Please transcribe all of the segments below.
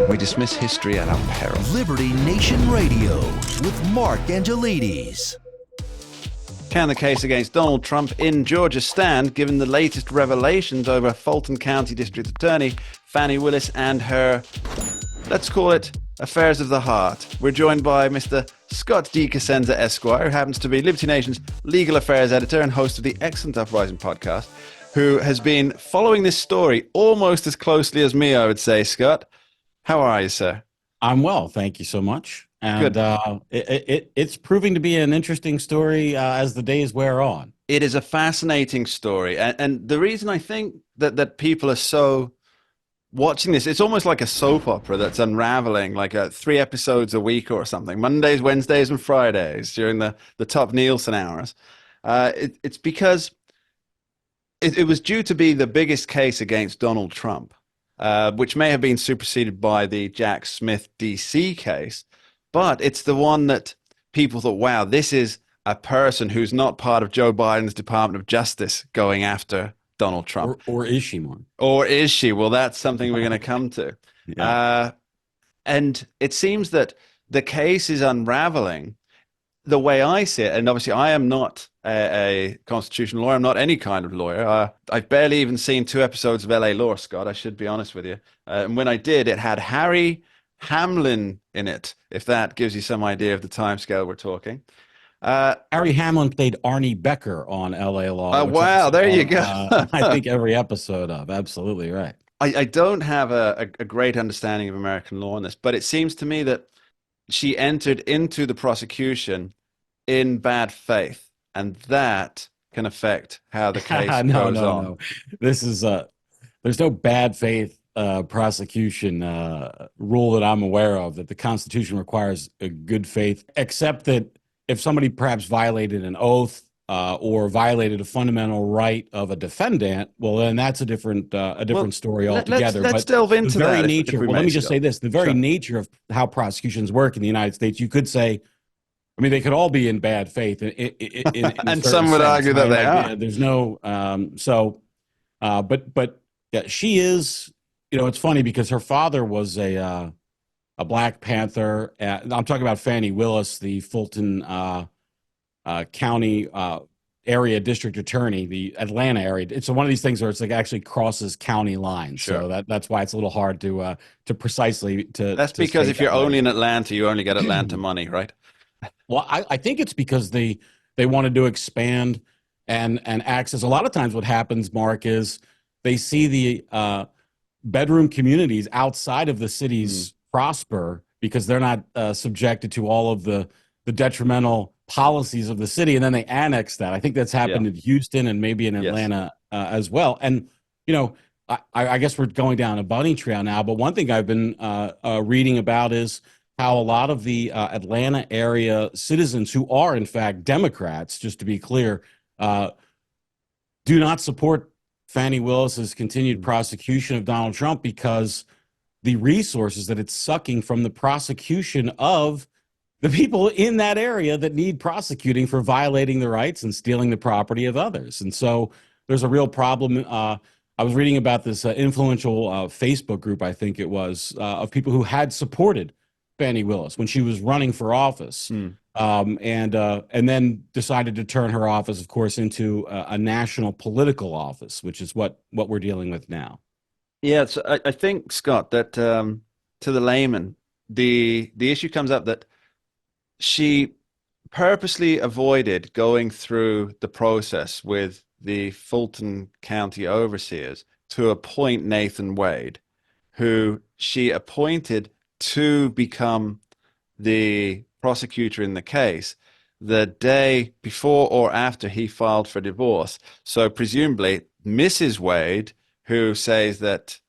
We dismiss history at our peril. Liberty Nation Radio with Mark Angelides. Can the case against Donald Trump in Georgia stand, given the latest revelations over Fulton County District Attorney Fani Willis and her, let's call it, affairs of the heart? We're joined by Mr. Scott D. Cosenza, Esquire, who happens to be Liberty Nation's legal affairs editor and host of the excellent Uprising podcast, who has been following this story almost as closely as me, I would say. Scott, how are you, sir? I'm well, thank you so much. And it's proving to be an interesting story as the days wear on. It is a fascinating story. And the reason I think that people are so watching this, it's almost like a soap opera that's unraveling, like 3 episodes a week or something, Mondays, Wednesdays, and Fridays during the top Nielsen hours. It's because it was due to be the biggest case against Donald Trump, which may have been superseded by the Jack Smith DC case. But it's the one that people thought, wow, this is a person who's not part of Joe Biden's Department of Justice going after Donald Trump. Or is she one? Or is she? Well, that's something we're going to come to. Yeah. And it seems that the case is unraveling the way I see it. And obviously, I am not a constitutional lawyer. I'm not any kind of lawyer. I've barely even seen 2 episodes of LA Law, Scott. I should be honest with you. And when I did, it had Harry Hamlin in it, if that gives you some idea of the timescale we're talking. Harry Hamlin played Arnie Becker on LA Law. Wow, there you go. I think every episode of. Absolutely right. I don't have a great understanding of American law on this, but it seems to me that she entered into the prosecution in bad faith, and that can affect how the case goes on. No. This is there's no bad faith prosecution rule that I'm aware of, that the Constitution requires a good faith, except that if somebody perhaps violated an oath or violated a fundamental right of a defendant, well, then that's a different story altogether. Let's delve into the very that. Nature. Let me just say this: the very nature of how prosecutions work in the United States, you could say, I mean, they could all be in bad faith, in and some would argue that they are. There's no but yeah, she is. You know, it's funny because her father was a Black Panther. I'm talking about Fani Willis, the Fulton County area district attorney, the Atlanta area. It's one of these things where it's like actually crosses county lines. Sure. So that's why it's a little hard to precisely to. That's to because if you're only in Atlanta, you only get Atlanta money, right? Well, I think it's because they wanted to expand and access. A lot of times, what happens, Mark, is they see the bedroom communities outside of the cities prosper because they're not subjected to all of the detrimental policies of the city, and then they annex that. I think that's happened in Houston and maybe in Atlanta as well. And you know, I guess we're going down a bunny trail now, but one thing I've been reading about is how a lot of the Atlanta area citizens who are in fact Democrats, just to be clear, do not support Fani Willis's continued prosecution of Donald Trump because the resources that it's sucking from the prosecution of the people in that area that need prosecuting for violating the rights and stealing the property of others. And so there's a real problem. I was reading about this influential Facebook group, I think it was, of people who had supported Fani Willis when she was running for office. And then decided to turn her office, of course, into a national political office, which is what we're dealing with now. Yeah, so I think, Scott, that to the layman, the issue comes up that she purposely avoided going through the process with the Fulton County overseers to appoint Nathan Wade, who she appointed to become the prosecutor in the case the day before or after he filed for divorce. So presumably Mrs. Wade, who says that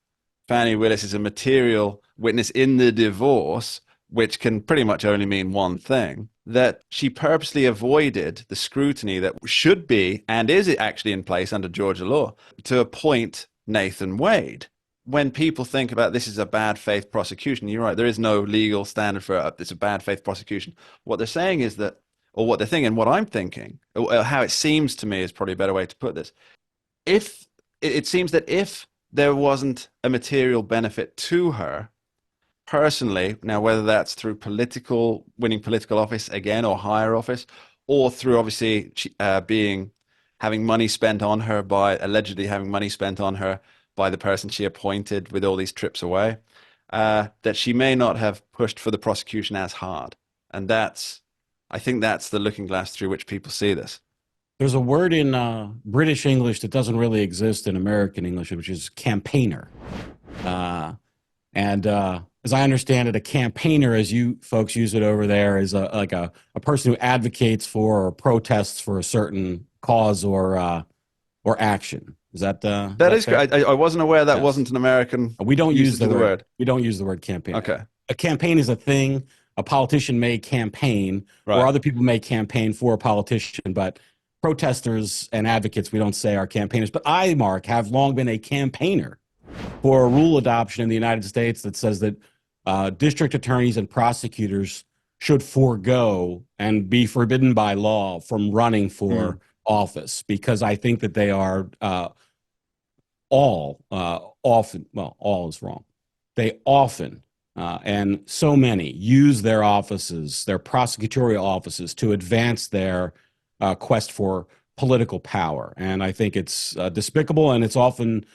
Fani Willis is a material witness in the divorce, which can pretty much only mean one thing, that she purposely avoided the scrutiny that should be and is actually in place under Georgia law to appoint Nathan Wade. When people think about this is a bad faith prosecution, you're right, there is no legal standard for it's a bad faith prosecution. What they're saying is that, or what they're thinking, what I'm thinking, or how it seems to me is probably a better way to put this. If it seems that if there wasn't a material benefit to her personally, now whether that's through winning political office again or higher office, or through obviously having money spent on her allegedly having money spent on her by the person she appointed with all these trips away, that she may not have pushed for the prosecution as hard. And I think that's the looking glass through which people see this. There's a word in British English that doesn't really exist in American English, which is campaigner. And as I understand it, a campaigner, as you folks use it over there, is like a person who advocates for or protests for a certain cause or action. Is that that is great? I wasn't aware that wasn't an American. We don't use the word. We don't use the word campaign. Okay. A campaign is a thing. A politician may campaign, right, or other people may campaign for a politician, but protesters and advocates, we don't say are campaigners. But I, Mark, have long been a campaigner for a rule adoption in the United States that says that district attorneys and prosecutors should forego and be forbidden by law from running for office, because I think that they are all is wrong. They often and so many use their offices, their prosecutorial offices, to advance their quest for political power. And I think it's despicable, and it's often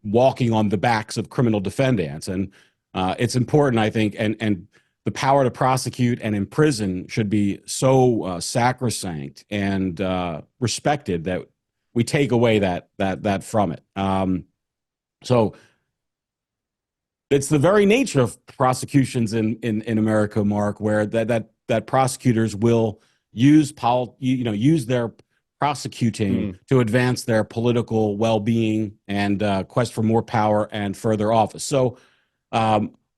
walking on the backs of criminal defendants. And it's important, I think, and the power to prosecute and imprison should be so sacrosanct and respected that we take away that from it. So it's the very nature of prosecutions in America, Mark, where that prosecutors will use their prosecuting to advance their political well-being and quest for more power and further office. So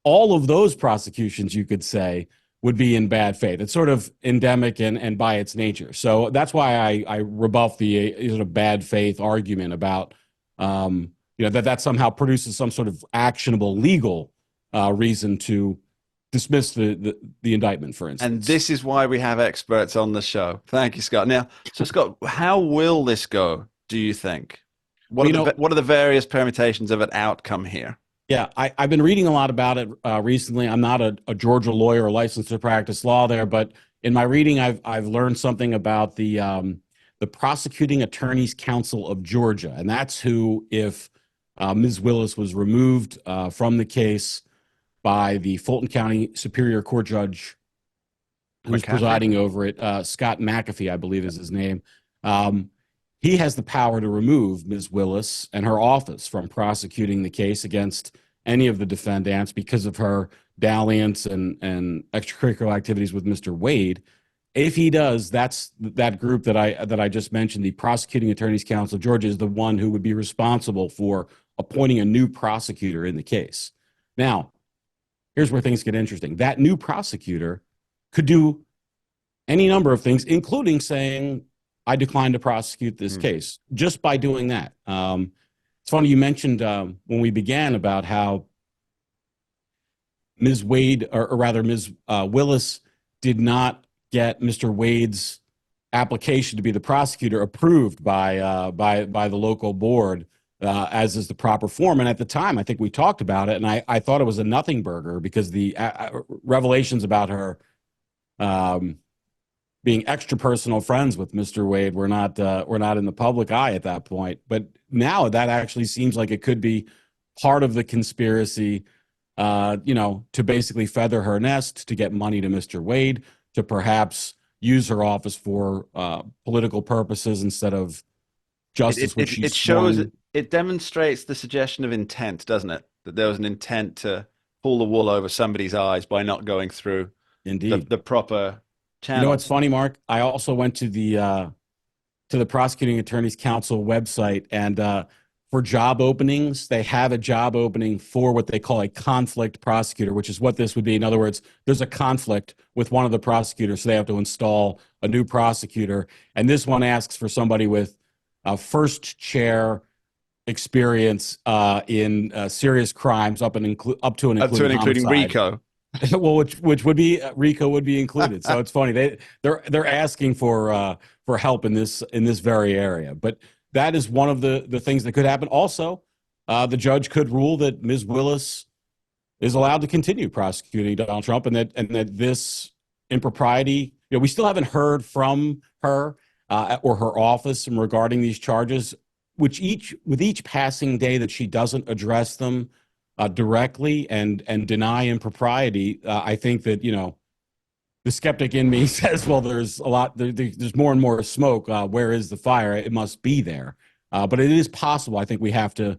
all of those prosecutions, you could say, would be in bad faith. It's sort of endemic and by its nature. So that's why I rebuff the sort of bad faith argument about that somehow produces some sort of actionable legal reason to dismiss the indictment, for instance. And this is why we have experts on the show. Thank you, Scott. Now, so Scott, how will this go, do you think? What are the various permutations of an outcome here? Yeah, I've been reading a lot about it recently. I'm not a Georgia lawyer or licensed to practice law there, but in my reading, I've learned something about the Prosecuting Attorneys Council of Georgia, and that's who, if Ms. Willis was removed from the case by the Fulton County Superior Court judge who's presiding over it, Scott McAfee, I believe is his name. He has the power to remove Ms. Willis and her office from prosecuting the case against any of the defendants because of her dalliance and extracurricular activities with Mr. Wade. If he does, that group that I just mentioned, the Prosecuting Attorneys Council of Georgia, is the one who would be responsible for appointing a new prosecutor in the case. Now, here's where things get interesting. That new prosecutor could do any number of things, including saying, I decline to prosecute this case, just by doing that. It's funny, you mentioned when we began about how Ms. Wade, or rather Ms. Willis, did not get Mr. Wade's application to be the prosecutor approved by the local board, as is the proper form. And at the time, I think we talked about it, and I thought it was a nothing burger because the revelations about her being extra personal friends with Mr. Wade were not in the public eye at that point. But now that actually seems like it could be part of the conspiracy, to basically feather her nest, to get money to Mr. Wade, to perhaps use her office for political purposes instead of justice. It demonstrates the suggestion of intent, doesn't it? That there was an intent to pull the wool over somebody's eyes by not going through the proper channels. You know what's funny, Mark? I also went to the Prosecuting Attorneys Council website, and for job openings, they have a job opening for what they call a conflict prosecutor, which is what this would be. In other words, there's a conflict with one of the prosecutors, so they have to install a new prosecutor. And this one asks for somebody with first chair experience in serious crimes up to and including RICO. Well, which would be RICO would be included. So it's funny they're asking for help in this very area. But that is one of the things that could happen. Also, the judge could rule that Ms. Willis is allowed to continue prosecuting Donald Trump, and that this impropriety, we still haven't heard from her or her office regarding these charges, with each passing day that she doesn't address them directly and deny impropriety. I think that, the skeptic in me says, well, there's there's more and more smoke. Where is the fire? It must be there. But it is possible. I think we have to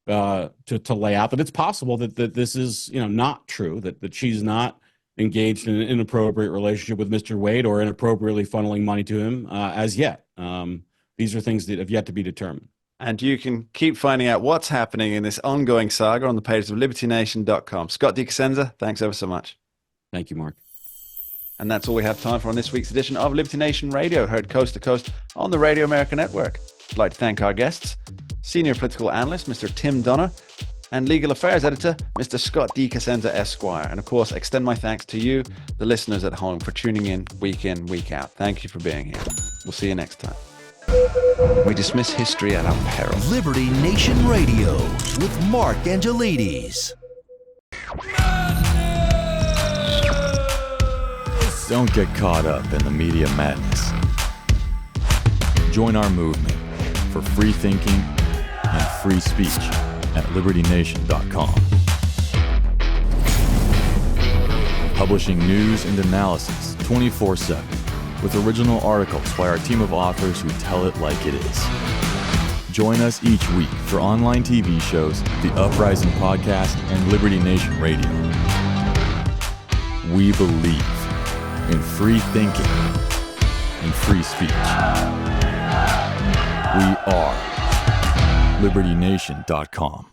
lay out that it's possible that this is, not true, that she's not engaged in an inappropriate relationship with Mr. Wade or inappropriately funneling money to him as yet. These are things that have yet to be determined. And you can keep finding out what's happening in this ongoing saga on the pages of libertynation.com. Scott DeCosenza, thanks ever so much. Thank you, Mark. And that's all we have time for on this week's edition of Liberty Nation Radio, heard coast to coast on the Radio America Network. I'd like to thank our guests, Senior Political Analyst, Mr. Tim Donner, and Legal Affairs Editor, Mr. Scott DeCosenza, Esquire. And of course, extend my thanks to you, the listeners at home, for tuning in, week out. Thank you for being here. We'll see you next time. We dismiss history at our peril. Liberty Nation Radio with Mark Angelides. Don't get caught up in the media madness. Join our movement for free thinking and free speech at libertynation.com. Publishing news and analysis 24/7 with original articles by our team of authors who tell it like it is. Join us each week for online TV shows, The Uprising Podcast, and Liberty Nation Radio. We believe in free thinking and free speech. We are libertynation.com.